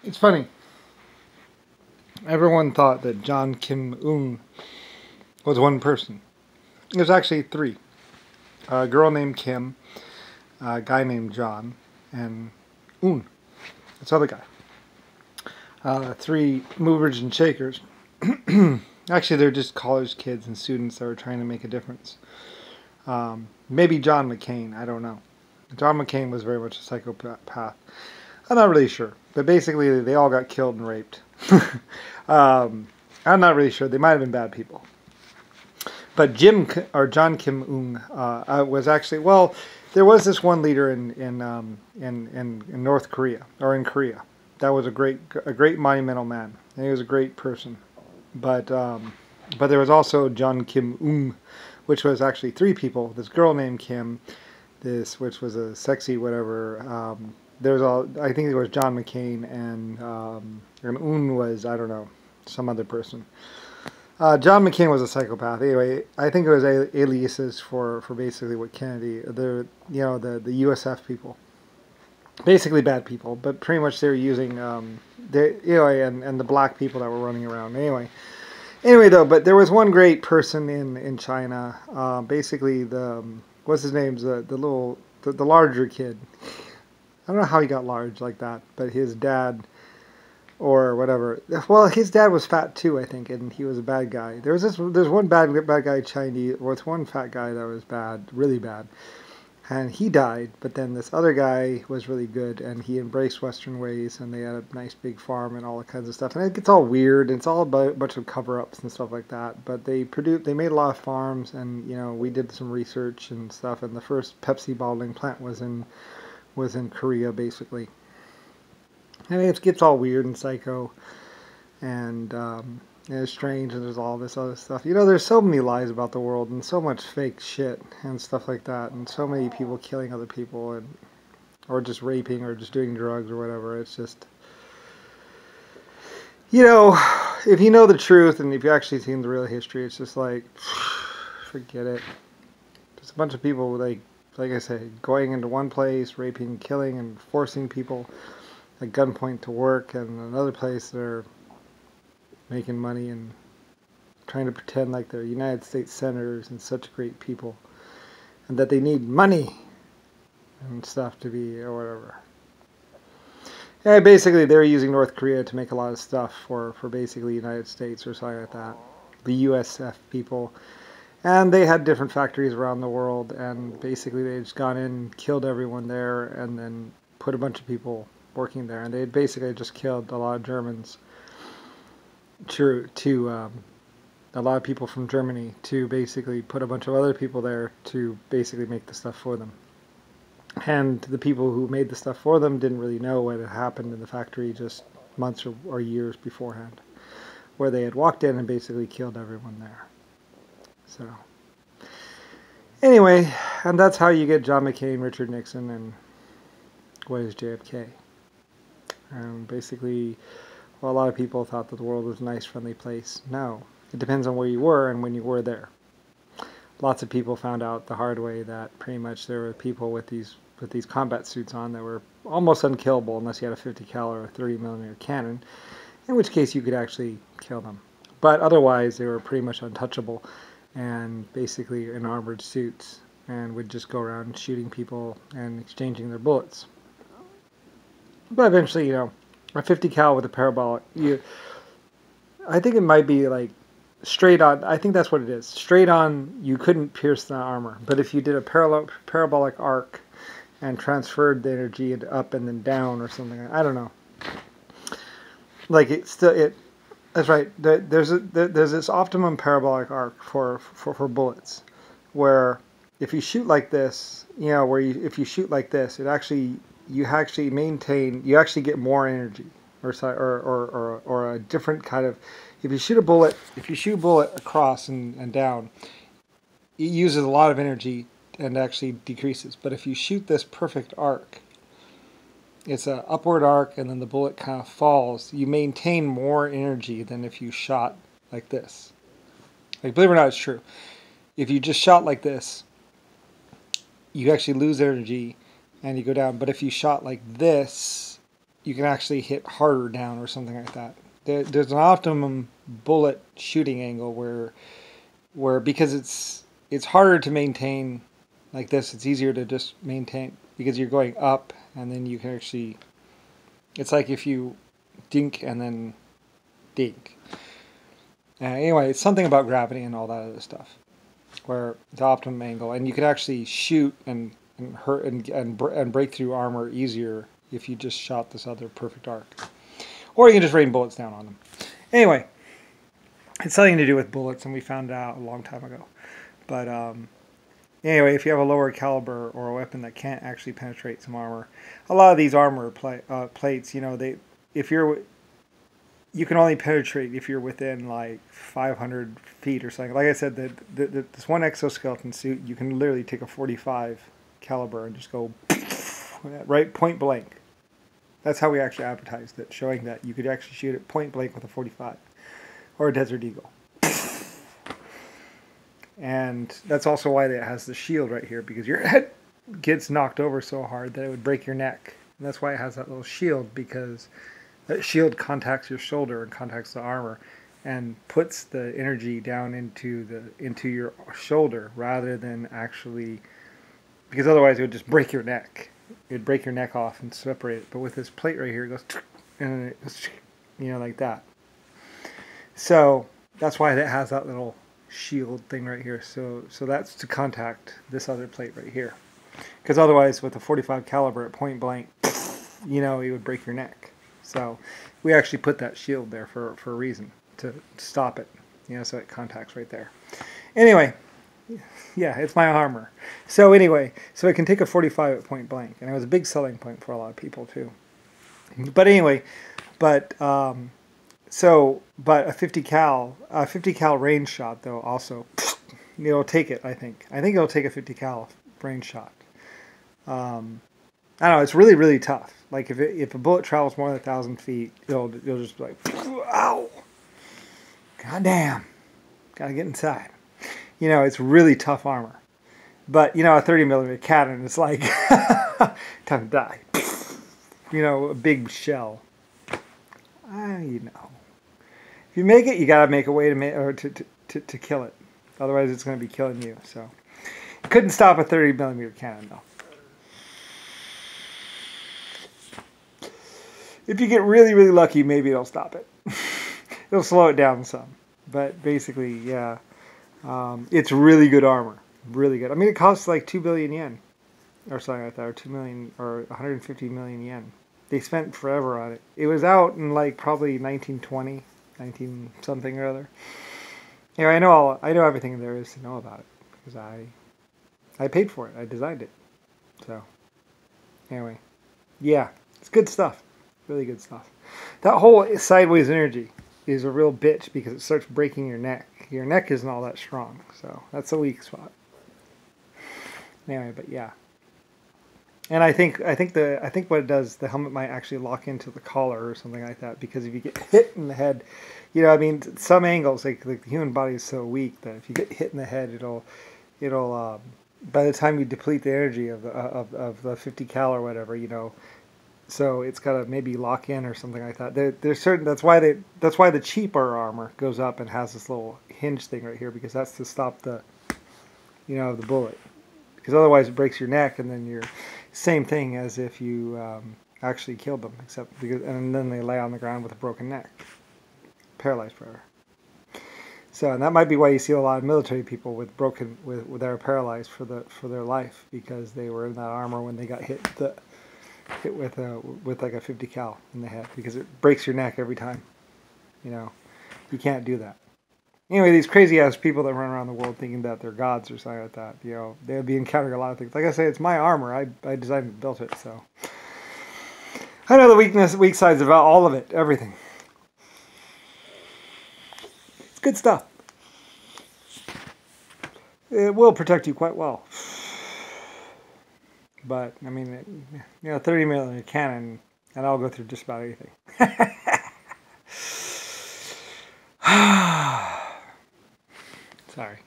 It's funny. Everyone thought that John Kim Un was one person. It was actually three. A girl named Kim, a guy named John, and Un, this other guy. Three movers and shakers. Actually, they're just college kids and students that were trying to make a difference. Maybe John McCain, I don't know. John McCain was very much a psychopath. I'm not really sure. But basically, they all got killed and raped. I'm not really sure. They might have been bad people. But John Kim Un was actually, well, there was this one leader in North Korea, or in Korea. That was a great monumental man. And he was a great person. But there was also John Kim Un, which was actually three people. This girl named Kim, which was a sexy whatever. I think it was John McCain, and Un was, I don't know, some other person. John McCain was a psychopath. Anyway, I think it was aliases for basically what Kennedy, the USAF people, basically bad people, but pretty much they were using and the black people that were running around. Anyway though, but there was one great person in China. Basically what's his name? The larger kid. I don't know how he got large like that, but his dad, or whatever. Well, his dad was fat too, I think, and he was a bad guy. There's one bad guy Chinese, with one fat guy that was bad, really bad, and he died. But then this other guy was really good, and he embraced Western ways, and they had a nice big farm and all that kinds of stuff. And it gets all weird, and it's all about a bunch of cover-ups and stuff like that. But they made a lot of farms, and we did some research and stuff. And the first Pepsi bottling plant was in Korea, basically. And it gets all weird and psycho, and it's strange, and there's all this other stuff. There's so many lies about the world, and so much fake shit and stuff like that, and so many people killing other people, or just raping, or just doing drugs, or whatever. It's just, if you know the truth, and if you actually seen the real history, it's just like, forget it. Just a bunch of people, like I said, going into one place, raping, killing, and forcing people at gunpoint to work, and another place they're making money and trying to pretend like they're United States senators and such great people, and that they need money and stuff to be, or whatever. Yeah, basically they were using North Korea to make a lot of stuff for basically United States or something like that. The USAF people. And they had different factories around the world, and basically they just gone in, killed everyone there, and then put a bunch of people working there. And they had basically just killed a lot of Germans, a lot of people from Germany, to basically put a bunch of other people there to basically make the stuff for them. And the people who made the stuff for them didn't really know what had happened in the factory just months or years beforehand, where they had walked in and basically killed everyone there. So, anyway, and that's how you get John McCain, Richard Nixon, and what is JFK. Basically, well, a lot of people thought that the world was a nice, friendly place. No, it depends on where you were and when you were there. Lots of people found out the hard way that pretty much there were people with these combat suits on that were almost unkillable unless you had a 50 caliber or 30 millimeter cannon, in which case you could actually kill them. But otherwise, they were pretty much untouchable, and basically in armored suits, and would just go around shooting people and exchanging their bullets. But eventually, a 50 cal with a parabolic, I think it might be like straight on. I think that's what it is. Straight on, you couldn't pierce the armor. But if you did a parabolic arc and transferred the energy up and then down or something, I don't know. Like that's right. There's this optimum parabolic arc for bullets, where if you shoot like this, if you shoot like this, you actually get more energy, or a different kind of. If you shoot a bullet across and down, it uses a lot of energy and actually decreases. But if you shoot this perfect arc, it's an upward arc, and then the bullet kind of falls. You maintain more energy than if you shot like this. Like, believe it or not, it's true. If you just shot like this, you actually lose energy and you go down. But if you shot like this, you can actually hit harder down or something like that. There's an optimum bullet shooting angle where because it's harder to maintain like this, it's easier to just maintain because you're going up and then you can actually, it's like if you dink and then dink. Anyway, it's something about gravity and all that other stuff where the optimum angle, and you can actually shoot and hurt and break through armor easier if you just shot this other perfect arc. Or you can just rain bullets down on them. Anyway, it's something to do with bullets, and we found it out a long time ago. But anyway, if you have a lower caliber or a weapon that can't actually penetrate some armor, a lot of these armor plates, you know, you can only penetrate if you're within like 500 feet or something. Like I said, this one exoskeleton suit, you can literally take a 45 caliber and just go right point blank. That's how we actually advertised it, showing that you could actually shoot it point blank with a 45 or a Desert Eagle. And that's also why it has the shield right here, because your head gets knocked over so hard that it would break your neck. And that's why it has that little shield, because that shield contacts your shoulder and contacts the armor and puts the energy down into your shoulder rather than actually, because otherwise it would just break your neck. It would break your neck off and separate it. But with this plate right here, it goes, and it goes, you know, like that. So that's why it has that little shield thing right here. So that's to contact this other plate right here. Because otherwise, with a 45 caliber at point blank, you know, it would break your neck. So we actually put that shield there for a reason, to stop it. You know, so it contacts right there. Anyway, yeah, it's my armor. So anyway, so it can take a 45 at point blank, and it was a big selling point for a lot of people too. But anyway, but a 50 cal range shot though also, it'll take it. I think it'll take a 50 cal range shot. I don't know. It's really, really tough. Like if a bullet travels more than 1,000 feet, you'll just be like, ow, goddamn, gotta get inside. You know, it's really tough armor. But you know, a 30 millimeter cannon, it's like time to die. You know, a big shell. You know, if you make it, you gotta make a way to kill it. Otherwise, it's gonna be killing you. So, it couldn't stop a 30 millimeter cannon though. If you get really, really lucky, maybe it'll stop it. It'll slow it down some. But basically, yeah, it's really good armor. Really good. I mean, it costs like 2 billion yen. Or something like that. Or 2 million, or 150 million yen. They spent forever on it. It was out in like probably 1920, 19 something or other. Anyway, I know everything there is to know about it. Because I paid for it. I designed it. So, anyway. Yeah, it's good stuff. Really good stuff. That whole sideways energy is a real bitch because it starts breaking your neck. Your neck isn't all that strong, so that's a weak spot. Anyway, but yeah. And I think what it does, the helmet might actually lock into the collar or something like that, because if you get hit in the head, you know, I mean, some angles, like the human body is so weak that if you get hit in the head, it'll by the time you deplete the energy of the 50 cal or whatever, you know. So it's got to maybe lock in or something like that. There's certain, that's why the cheaper armor goes up and has this little hinge thing right here, because that's to stop the, you know, the bullet. Because otherwise it breaks your neck, and then you're same thing as if you actually killed them, except because, and then they lay on the ground with a broken neck, paralyzed forever. So, and that might be why you see a lot of military people with broken, with they're paralyzed for their life, because they were in that armor when they got hit with like a 50 cal in the head, because it breaks your neck every time. You know, you can't do that. Anyway, these crazy ass people that run around the world thinking that they're gods or something like that, you know, they'll be encountering a lot of things. Like I say, it's my armor. I designed and built it, so I know the weak sides about all of it, everything. It's good stuff. It will protect you quite well. But, I mean, you know, 30 millimeter cannon, and I'll go through just about anything. Sorry.